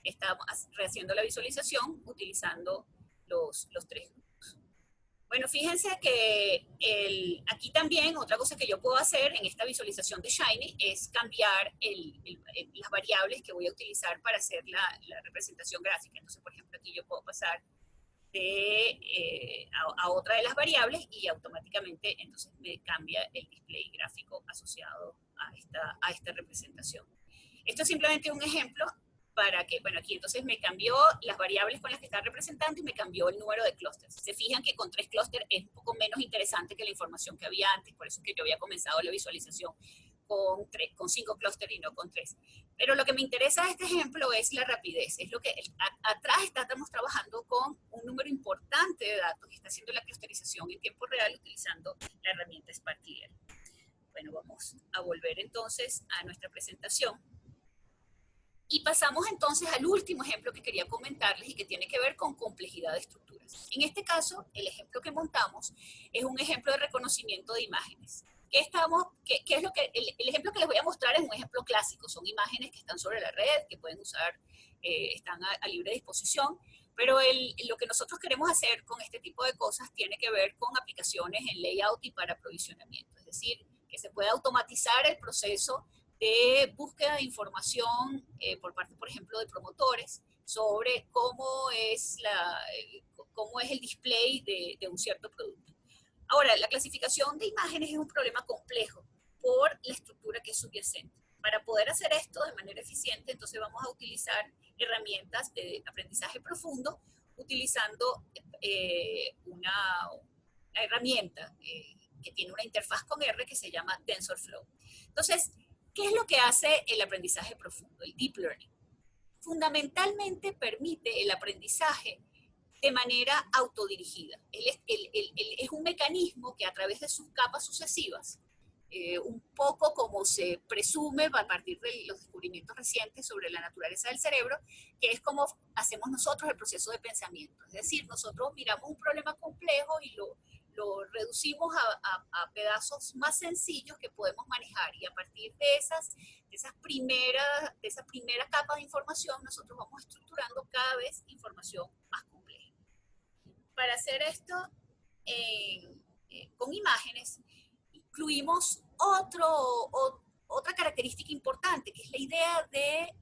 estamos rehaciendo la visualización utilizando los tres. Bueno, fíjense que aquí también otra cosa que yo puedo hacer en esta visualización de Shiny es cambiar las variables que voy a utilizar para hacer la representación gráfica. Entonces, por ejemplo, aquí yo puedo pasar a otra de las variables y automáticamente entonces me cambia el display gráfico asociado a esta representación. Esto es simplemente un ejemplo para que, bueno, aquí entonces me cambió las variables con las que está representando y me cambió el número de clústeres. Se fijan que con 3 clústeres es un poco menos interesante que la información que había antes, por eso es que yo había comenzado la visualización con 5 clústeres y no con 3. Pero lo que me interesa de este ejemplo es la rapidez. Es lo que atrás estamos trabajando con un número importante de datos y está haciendo la clusterización en tiempo real utilizando la herramienta Sparkly. Bueno, vamos a volver entonces a nuestra presentación. Y pasamos entonces al último ejemplo que quería comentarles y que tiene que ver con complejidad de estructuras. En este caso, el ejemplo que montamos es un ejemplo de reconocimiento de imágenes. ¿Qué es lo que, el ejemplo que les voy a mostrar es un ejemplo clásico, son imágenes que están sobre la red, que pueden usar, están a libre disposición, pero lo que nosotros queremos hacer con este tipo de cosas tiene que ver con aplicaciones en layout y para aprovisionamiento, es decir, que se pueda automatizar el proceso de búsqueda de información por parte, por ejemplo, de promotores sobre cómo es el display de un cierto producto. Ahora, la clasificación de imágenes es un problema complejo por la estructura que es subyacente. Para poder hacer esto de manera eficiente, entonces vamos a utilizar herramientas de aprendizaje profundo utilizando una herramienta que tiene una interfaz con R que se llama TensorFlow. Entonces, ¿qué es lo que hace el aprendizaje profundo, el deep learning? Fundamentalmente permite el aprendizaje de manera autodirigida. Es un mecanismo que a través de sus capas sucesivas, un poco como se presume a partir de los descubrimientos recientes sobre la naturaleza del cerebro, que es como hacemos nosotros el proceso de pensamiento. Es decir, nosotros miramos un problema complejo y lo reducimos a pedazos más sencillos que podemos manejar y a partir de esa primera capa de información nosotros vamos estructurando cada vez información más compleja. Para hacer esto con imágenes incluimos otra característica importante que es la idea de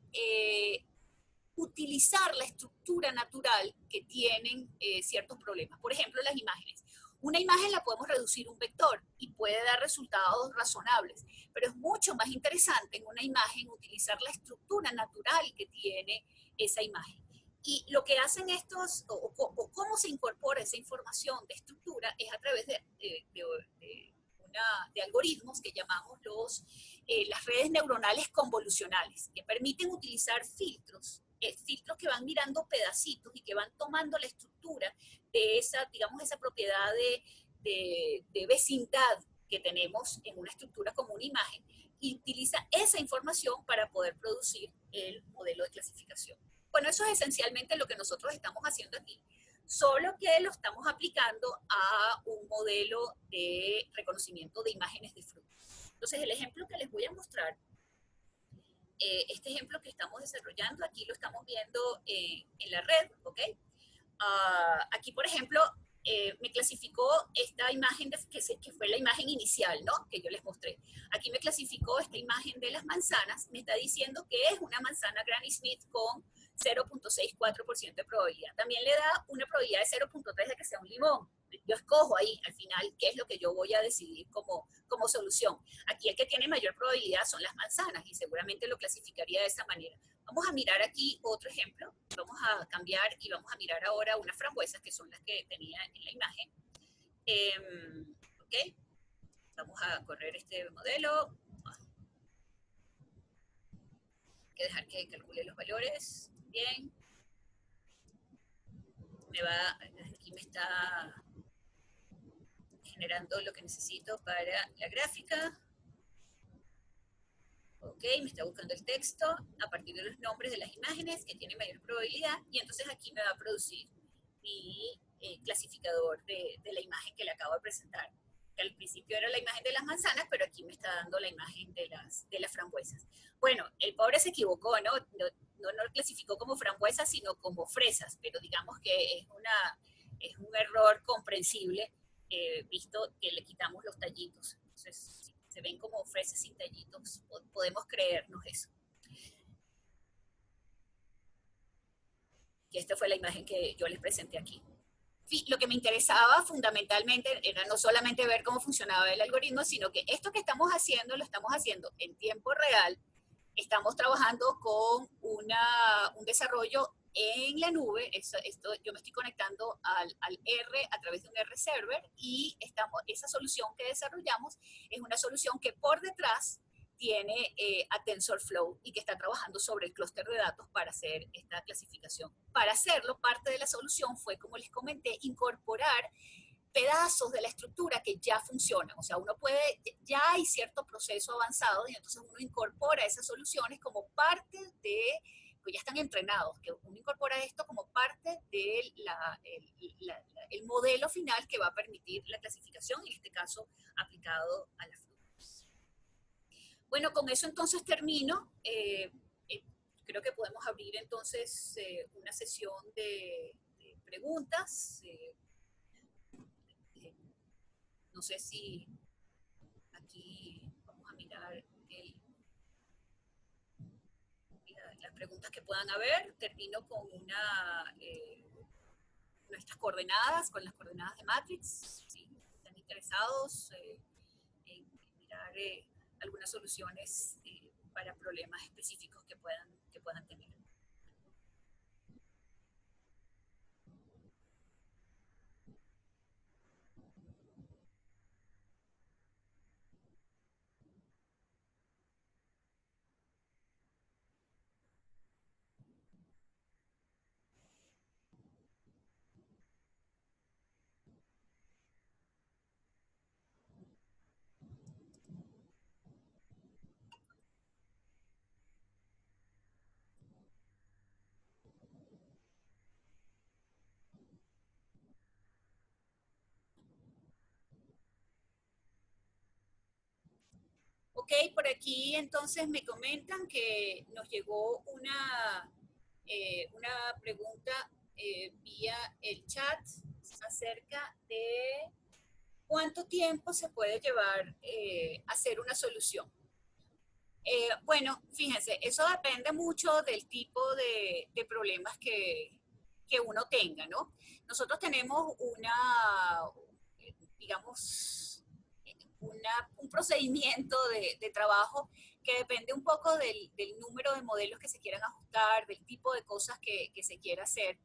utilizar la estructura natural que tienen ciertos problemas. Por ejemplo, las imágenes. Una imagen la podemos reducir a un vector y puede dar resultados razonables, pero es mucho más interesante en una imagen utilizar la estructura natural que tiene esa imagen. Y lo que hacen estos, o cómo se incorpora esa información de estructura, es a través de algoritmos que llamamos las redes neuronales convolucionales, que permiten utilizar filtros que van mirando pedacitos y que van tomando la estructura de digamos, esa propiedad de vecindad que tenemos en una estructura como una imagen y utiliza esa información para poder producir el modelo de clasificación. Bueno, eso es esencialmente lo que nosotros estamos haciendo aquí, solo que lo estamos aplicando a un modelo de reconocimiento de imágenes de frutos. Entonces, el ejemplo que les voy a mostrar, este ejemplo que estamos desarrollando, aquí lo estamos viendo en la red, ¿ok? Aquí, por ejemplo, me clasificó esta imagen que fue la imagen inicial, ¿no? Que yo les mostré. Aquí me clasificó esta imagen de las manzanas, me está diciendo que es una manzana Granny Smith con 0.64% de probabilidad. También le da una probabilidad de 0.3 de que sea un limón. Yo escojo ahí, al final, qué es lo que yo voy a decidir como solución. Aquí el que tiene mayor probabilidad son las manzanas y seguramente lo clasificaría de esa manera. Vamos a mirar aquí otro ejemplo. Vamos a cambiar y vamos a mirar ahora unas frambuesas que son las que tenía en la imagen. Ok. Vamos a correr este modelo. Hay que dejar que calcule los valores. Bien. Aquí me está generando lo que necesito para la gráfica. Ok, me está buscando el texto a partir de los nombres de las imágenes que tienen mayor probabilidad y entonces aquí me va a producir mi clasificador de la imagen que le acabo de presentar. Que al principio era la imagen de las manzanas, pero aquí me está dando la imagen de las frambuesas. Bueno, el pobre se equivocó, ¿no? No lo clasificó como frambuesas, sino como fresas, pero digamos que es un error comprensible, visto que le quitamos los tallitos. Entonces, se ven como fresas sin tallitos, podemos creernos eso. Y esta fue la imagen que yo les presenté aquí. Lo que me interesaba fundamentalmente era no solamente ver cómo funcionaba el algoritmo, sino que esto que estamos haciendo lo estamos haciendo en tiempo real. Estamos trabajando con un desarrollo en la nube. Esto, yo me estoy conectando al R a través de un R server y esa solución que desarrollamos es una solución que por detrás tiene a TensorFlow y que está trabajando sobre el clúster de datos para hacer esta clasificación. Para hacerlo, parte de la solución fue, como les comenté, incorporar pedazos de la estructura que ya funcionan. O sea, uno puede, ya hay cierto proceso avanzado y entonces uno incorpora esas soluciones como parte de, pues ya están entrenados, que uno incorpora esto como parte del el modelo final que va a permitir la clasificación, en este caso aplicado a las frutas. Bueno, con eso entonces termino. Creo que podemos abrir entonces una sesión de preguntas. No sé si aquí vamos a mirar las preguntas que puedan haber. Termino con nuestras coordenadas, con las coordenadas de Matrix. Si están interesados en mirar algunas soluciones para problemas específicos que puedan tener. Ok, por aquí entonces me comentan que nos llegó una pregunta vía el chat acerca de cuánto tiempo se puede llevar hacer una solución. Bueno, fíjense, eso depende mucho del tipo de problemas que uno tenga, ¿no? Nosotros tenemos digamos, un procedimiento de trabajo que depende un poco del número de modelos que se quieran ajustar, del tipo de cosas que se quiera hacer.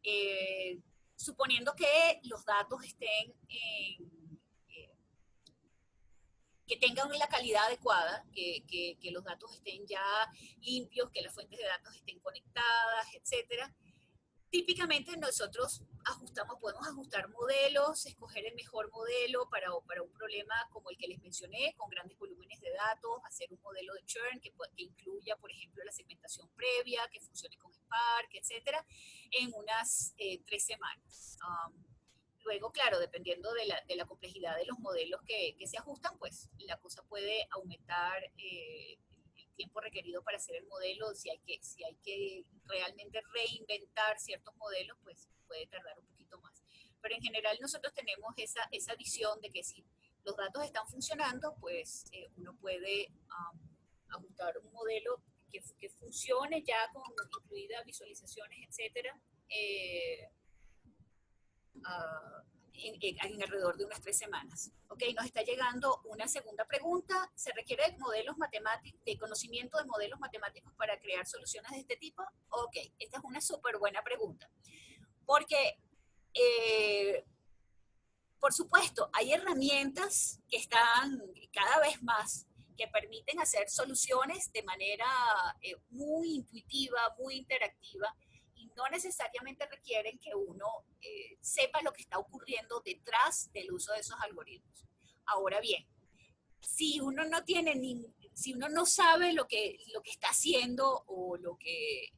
Eh, Suponiendo que los datos estén que tengan la calidad adecuada, que los datos estén ya limpios, que las fuentes de datos estén conectadas, etcétera. Típicamente nosotros podemos ajustar modelos, escoger el mejor modelo para un problema como el que les mencioné, con grandes volúmenes de datos, hacer un modelo de churn que incluya, por ejemplo, la segmentación previa, que funcione con Spark, etcétera, en unas 3 semanas. Luego, claro, dependiendo de la complejidad de los modelos que se ajustan, pues la cosa puede aumentar el tiempo requerido para hacer el modelo. Si hay que realmente reinventar ciertos modelos, pues puede tardar un poquito más. Pero en general nosotros tenemos esa visión de que si los datos están funcionando, pues uno puede ajustar un modelo que funcione ya con incluidas visualizaciones, etcétera, uh, en alrededor de unas 3 semanas. Ok, nos está llegando una segunda pregunta. ¿Se requiere de modelos matemáticos, de conocimiento de modelos matemáticos para crear soluciones de este tipo? Ok, esta es una súper buena pregunta. Porque, eh, por supuesto, hay herramientas que están cada vez más que permiten hacer soluciones de manera muy intuitiva, muy interactiva, y no necesariamente requieren que uno sepa lo que está ocurriendo detrás del uso de esos algoritmos. Ahora bien, si uno no tiene si uno no sabe lo que está haciendo o lo que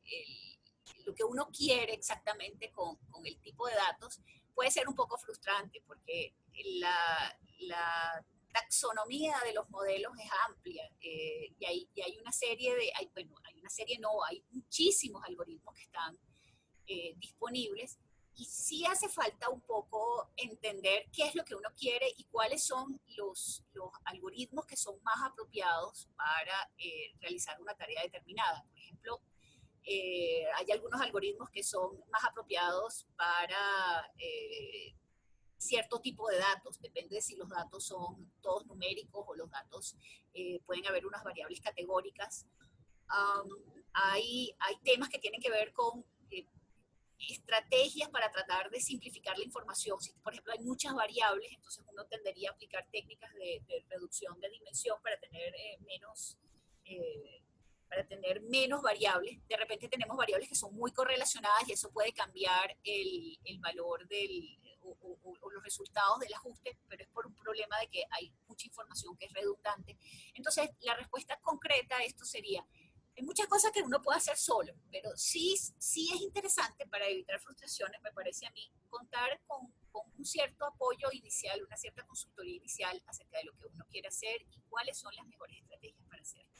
uno quiere exactamente con el tipo de datos, puede ser un poco frustrante porque la taxonomía de los modelos es amplia y hay una serie bueno, hay una serie no, hay muchísimos algoritmos que están disponibles y sí hace falta un poco entender qué es lo que uno quiere y cuáles son los algoritmos que son más apropiados para realizar una tarea determinada. Por ejemplo, hay algunos algoritmos que son más apropiados para cierto tipo de datos, depende de si los datos son todos numéricos o los datos pueden haber unas variables categóricas. Um, hay temas que tienen que ver con estrategias para tratar de simplificar la información. Si, por ejemplo, hay muchas variables, entonces uno tendería a aplicar técnicas de reducción de dimensión eh, para tener menos variables. De repente tenemos variables que son muy correlacionadas y eso puede cambiar el valor o los resultados del ajuste, pero es por un problema de que hay mucha información que es redundante. Entonces, la respuesta concreta a esto sería, hay muchas cosas que uno puede hacer solo, pero sí es interesante para evitar frustraciones, me parece a mí, contar con un cierto apoyo inicial, una cierta consultoría inicial acerca de lo que uno quiere hacer y cuáles son las mejores estrategias para hacerlo.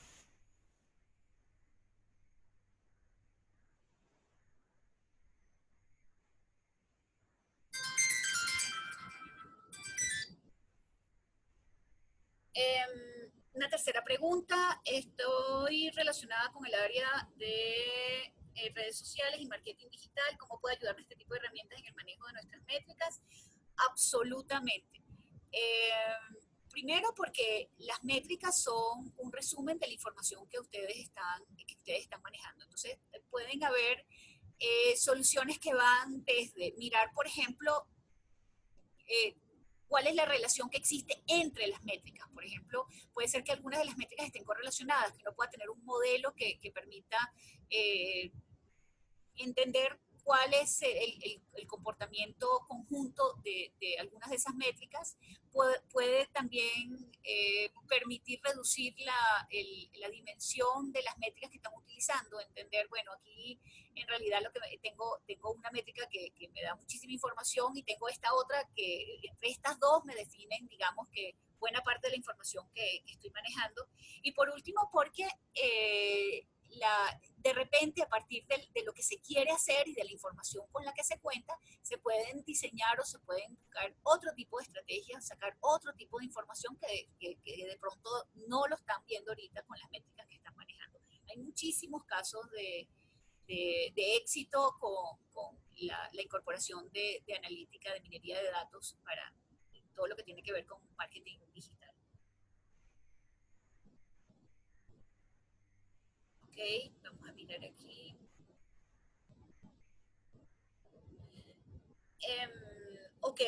Una tercera pregunta, estoy relacionada con el área de redes sociales y marketing digital. ¿Cómo puede ayudarme este tipo de herramientas en el manejo de nuestras métricas? Absolutamente. Primero porque las métricas son un resumen de la información que ustedes están manejando. Entonces, pueden haber soluciones que van desde mirar, por ejemplo, eh, cuál es la relación que existe entre las métricas. Por ejemplo, puede ser que algunas de las métricas estén correlacionadas, que uno pueda tener un modelo que permita eh, entender cuál es el comportamiento conjunto de algunas de esas métricas, puede también permitir reducir la dimensión de las métricas que están utilizando, entender, bueno, aquí en realidad tengo una métrica que me da muchísima información y tengo esta otra que entre estas dos me definen, digamos, que buena parte de la información que estoy manejando. Y por último, porque de repente a partir de lo que se quiere hacer y de la información con la que se cuenta, se pueden diseñar o se pueden buscar otro tipo de estrategias, sacar otro tipo de información que de pronto no lo están viendo ahorita con las métricas que están manejando. Hay muchísimos casos de éxito con la incorporación de analítica, de minería de datos para todo lo que tiene que ver con marketing digital. Ok, vamos a mirar aquí. Eh, ok,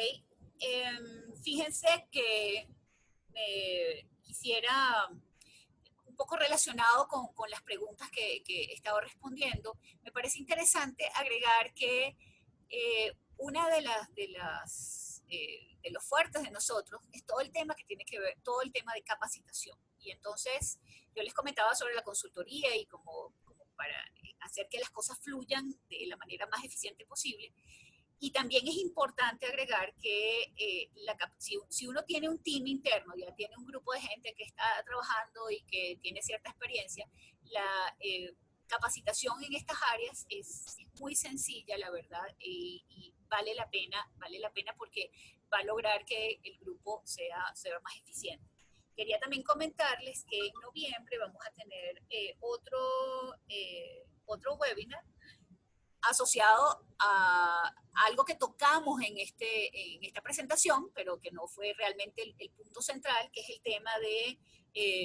fíjense que quisiera, un poco relacionado con las preguntas que he estado respondiendo, me parece interesante agregar que una de los fuertes de nosotros es todo el tema que tiene que ver, todo el tema de capacitación. Y entonces yo les comentaba sobre la consultoría y como para hacer que las cosas fluyan de la manera más eficiente posible. Y también es importante agregar que si uno tiene un team interno, ya tiene un grupo de gente que está trabajando y que tiene cierta experiencia, la capacitación en estas áreas es muy sencilla, la verdad, y vale la pena porque va a lograr que el grupo sea más eficiente. Quería también comentarles que en noviembre vamos a tener otro webinar asociado a algo que tocamos en esta presentación, pero que no fue realmente el punto central, que es el tema de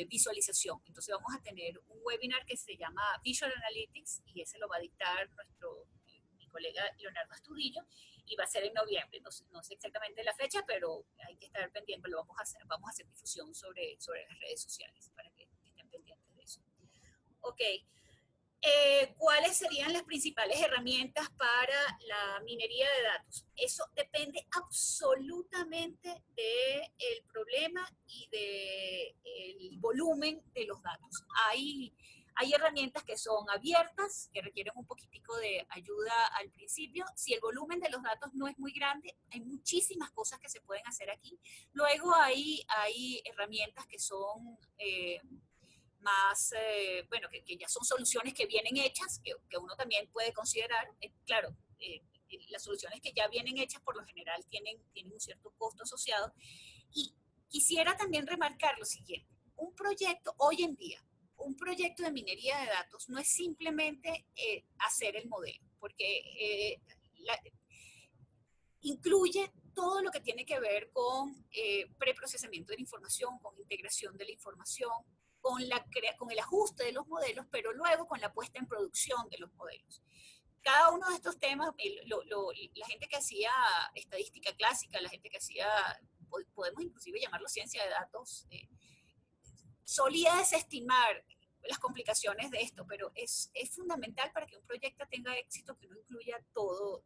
visualización. Entonces vamos a tener un webinar que se llama Visual Analytics y ese lo va a dictar mi colega Leonardo Astudillo y va a ser en noviembre. No sé exactamente la fecha, pero hay que estar pendiente, vamos a hacer difusión sobre las redes sociales para que estén pendientes de eso. Ok, ¿cuáles serían las principales herramientas para la minería de datos? Eso depende absolutamente del problema problema y del volumen de los datos. Hay herramientas que son abiertas, que requieren un poquitico de ayuda al principio. Si el volumen de los datos no es muy grande, hay muchísimas cosas que se pueden hacer aquí. Luego hay herramientas que son más, bueno, que ya son soluciones que vienen hechas, que uno también puede considerar. Claro, las soluciones que ya vienen hechas por lo general tienen un cierto costo asociado. Y quisiera también remarcar lo siguiente, un proyecto hoy en día, un proyecto de minería de datos no es simplemente hacer el modelo, porque incluye todo lo que tiene que ver con preprocesamiento de la información, con integración de la información, con el ajuste de los modelos, pero luego con la puesta en producción de los modelos. Cada uno de estos temas, la gente que hacía estadística clásica, la gente que hacía, podemos inclusive llamarlo ciencia de datos, solía desestimar las complicaciones de esto, pero es fundamental para que un proyecto tenga éxito que uno incluya todos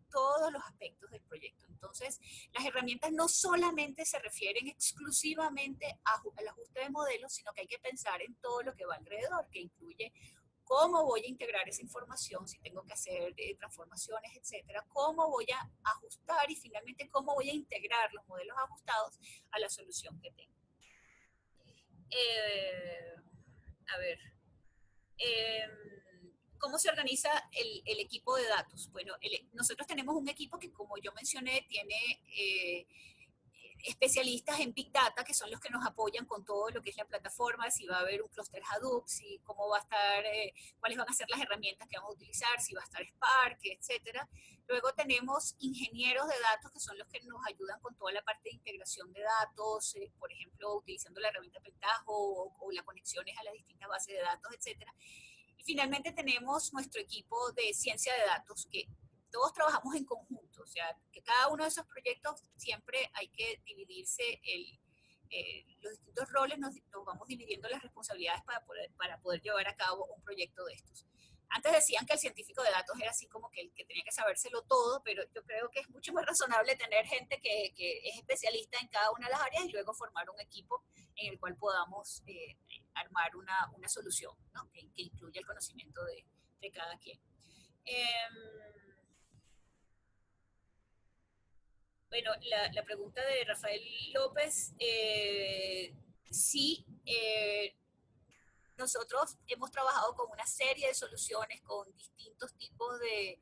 los aspectos del proyecto. Entonces, las herramientas no solamente se refieren exclusivamente al ajuste de modelos, sino que hay que pensar en todo lo que va alrededor, que incluye cómo voy a integrar esa información, si tengo que hacer transformaciones, etcétera, cómo voy a ajustar y finalmente cómo voy a integrar los modelos ajustados a la solución que tengo. A ver, eh, ¿cómo se organiza el equipo de datos? Bueno, nosotros tenemos un equipo que, como yo mencioné, tiene especialistas en Big Data, que son los que nos apoyan con todo lo que es la plataforma, si va a haber un clúster Hadoop, si cómo va a estar, cuáles van a ser las herramientas que vamos a utilizar, si va a estar Spark, etcétera. Luego tenemos ingenieros de datos, que son los que nos ayudan con toda la parte de integración de datos, por ejemplo, utilizando la herramienta Pentaho o las conexiones a las distintas bases de datos, etcétera. Y finalmente tenemos nuestro equipo de ciencia de datos, que todos trabajamos en conjunto, o sea, que cada uno de esos proyectos siempre hay que dividirse los distintos roles, nos vamos dividiendo las responsabilidades para poder llevar a cabo un proyecto de estos. Antes decían que el científico de datos era así como que el que tenía que sabérselo todo, pero yo creo que es mucho más razonable tener gente que es especialista en cada una de las áreas y luego formar un equipo en el cual podamos armar una solución, ¿no? que incluya el conocimiento de cada quien. Bueno, la pregunta de Rafael López, sí, nosotros hemos trabajado con una serie de soluciones, con distintos tipos de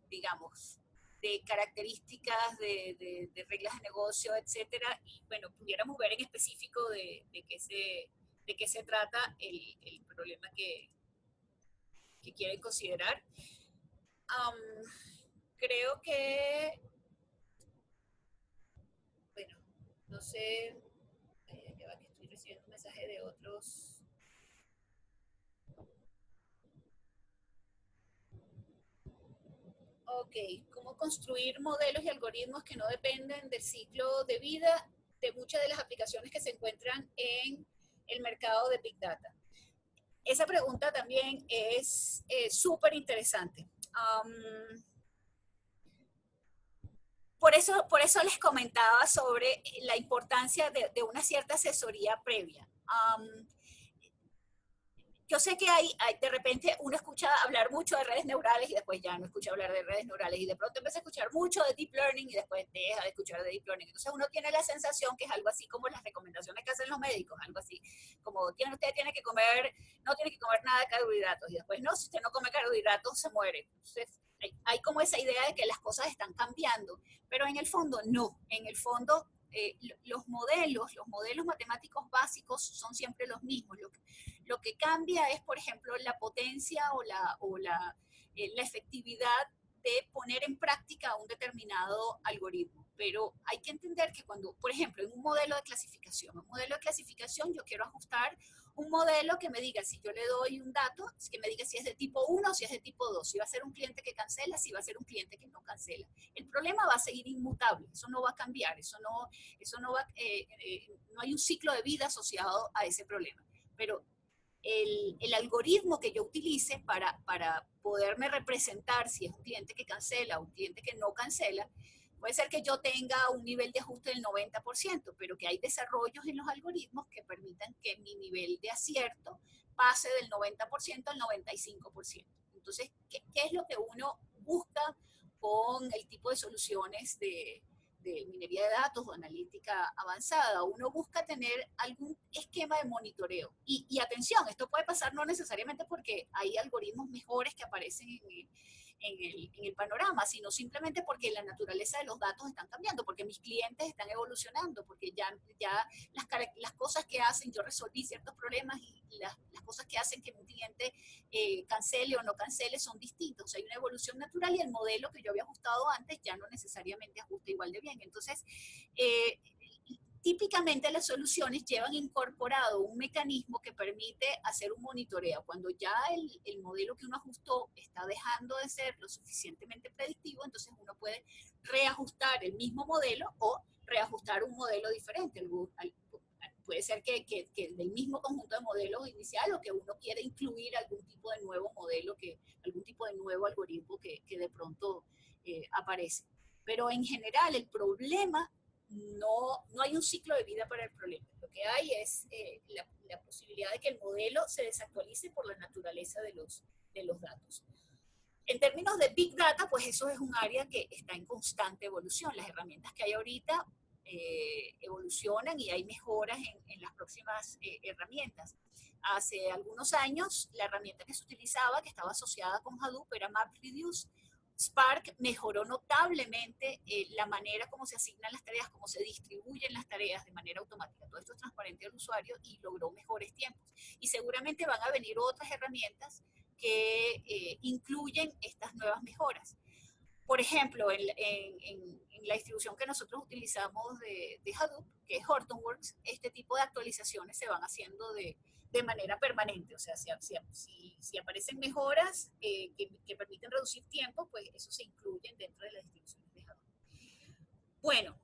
digamos, de características, de reglas de negocio, etcétera, y bueno, pudiéramos ver en específico de qué se trata el problema que quieren considerar. Um, creo que, bueno, no sé, ya va que estoy recibiendo un mensaje de otros. Ok, ¿cómo construir modelos y algoritmos que no dependen del ciclo de vida de muchas de las aplicaciones que se encuentran en el mercado de Big Data? Esa pregunta también es súper interesante. Por eso les comentaba sobre la importancia de una cierta asesoría previa. Yo sé que de repente uno escucha hablar mucho de redes neurales y después ya no escucha hablar de redes neurales y de pronto empieza a escuchar mucho de deep learning y después deja de escuchar de deep learning. Entonces uno tiene la sensación que es algo así como las recomendaciones que hacen los médicos, algo así como usted tiene que comer, no tiene que comer nada de carbohidratos y después no, si usted no come carbohidratos se muere. Entonces hay como esa idea de que las cosas están cambiando, pero en el fondo no, en el fondo los modelos matemáticos básicos son siempre los mismos. Lo que cambia es, por ejemplo, la potencia la efectividad de poner en práctica un determinado algoritmo. Pero hay que entender que cuando, por ejemplo, en un modelo de clasificación yo quiero ajustar un modelo que me diga, si yo le doy un dato, que me diga si es de tipo 1 o si es de tipo 2, si va a ser un cliente que cancela, si va a ser un cliente que no cancela. El problema va a seguir inmutable, eso no va a cambiar, no hay un ciclo de vida asociado a ese problema. Pero el algoritmo que yo utilice para poderme representar si es un cliente que cancela o un cliente que no cancela, Puede ser que yo tenga un nivel de ajuste del 90%, pero que hay desarrollos en los algoritmos que permitan que mi nivel de acierto pase del 90% al 95%. Entonces, ¿qué es lo que uno busca con el tipo de soluciones de minería de datos o analítica avanzada? Uno busca tener algún esquema de monitoreo. Y atención, esto puede pasar no necesariamente porque hay algoritmos mejores que aparecen en el panorama, sino simplemente porque la naturaleza de los datos están cambiando, porque mis clientes están evolucionando, porque ya las cosas que hacen, yo resolví ciertos problemas y las cosas que hacen que mi cliente cancele o no cancele son distintas. O sea, hay una evolución natural y el modelo que yo había ajustado antes ya no necesariamente ajusta igual de bien. Entonces, eh, típicamente las soluciones llevan incorporado un mecanismo que permite hacer un monitoreo. Cuando ya el modelo que uno ajustó está dejando de ser lo suficientemente predictivo, entonces uno puede reajustar el mismo modelo o reajustar un modelo diferente. Puede ser que del mismo conjunto de modelos inicial o que uno quiere incluir algún tipo de nuevo modelo, algún tipo de nuevo algoritmo que de pronto aparece. Pero en general el problema no hay un ciclo de vida para el problema. Lo que hay es la posibilidad de que el modelo se desactualice por la naturaleza de los datos. En términos de Big Data, pues eso es un área que está en constante evolución. Las herramientas que hay ahorita evolucionan y hay mejoras en las próximas herramientas. Hace algunos años, la herramienta que se utilizaba, que estaba asociada con Hadoop, era MapReduce. Spark mejoró notablemente la manera como se asignan las tareas, cómo se distribuyen las tareas de manera automática. Todo esto es transparente al usuario y logró mejores tiempos. Y seguramente van a venir otras herramientas que incluyen estas nuevas mejoras. Por ejemplo, en la distribución que nosotros utilizamos de Hadoop, que es Hortonworks, este tipo de actualizaciones se van haciendo de manera permanente. O sea, si aparecen mejoras que permiten reducir tiempo, pues eso se incluye dentro de las distribuciones de Hadoop. Bueno,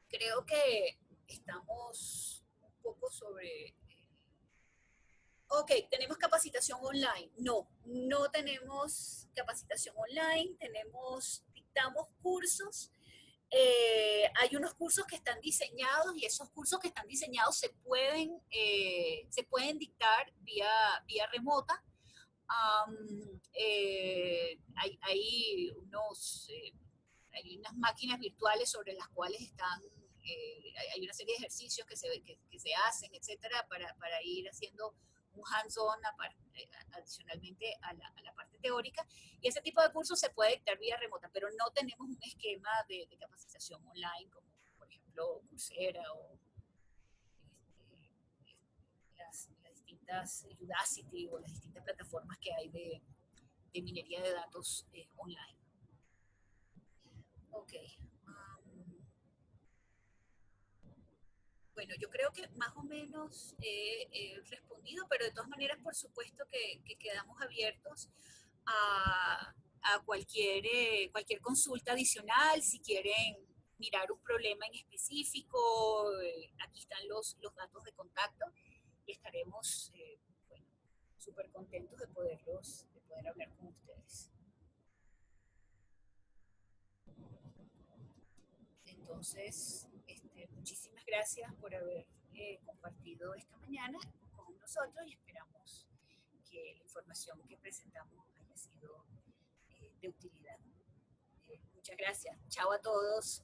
creo que estamos un poco sobre... Ok, ¿tenemos capacitación online? No, no tenemos capacitación online, dictamos cursos. Hay unos cursos que están diseñados y esos cursos que están diseñados se pueden dictar vía remota. Hay unas máquinas virtuales sobre las cuales hay una serie de ejercicios que se hacen, etcétera, para ir haciendo un hands-on adicionalmente a la parte teórica. Y ese tipo de cursos se puede dictar vía remota, pero no tenemos un esquema de capacitación online como, por ejemplo, Coursera o las distintas Udacity o las distintas plataformas que hay de minería de datos online. Ok. Bueno, yo creo que más o menos he respondido, pero de todas maneras, por supuesto que quedamos abiertos a cualquier consulta adicional. Si quieren mirar un problema en específico, aquí están los datos de contacto y estaremos bueno, súper contentos de poder hablar con ustedes. Entonces, muchísimas gracias por haber compartido esta mañana con nosotros y esperamos que la información que presentamos haya sido de utilidad. Muchas gracias. Chao a todos.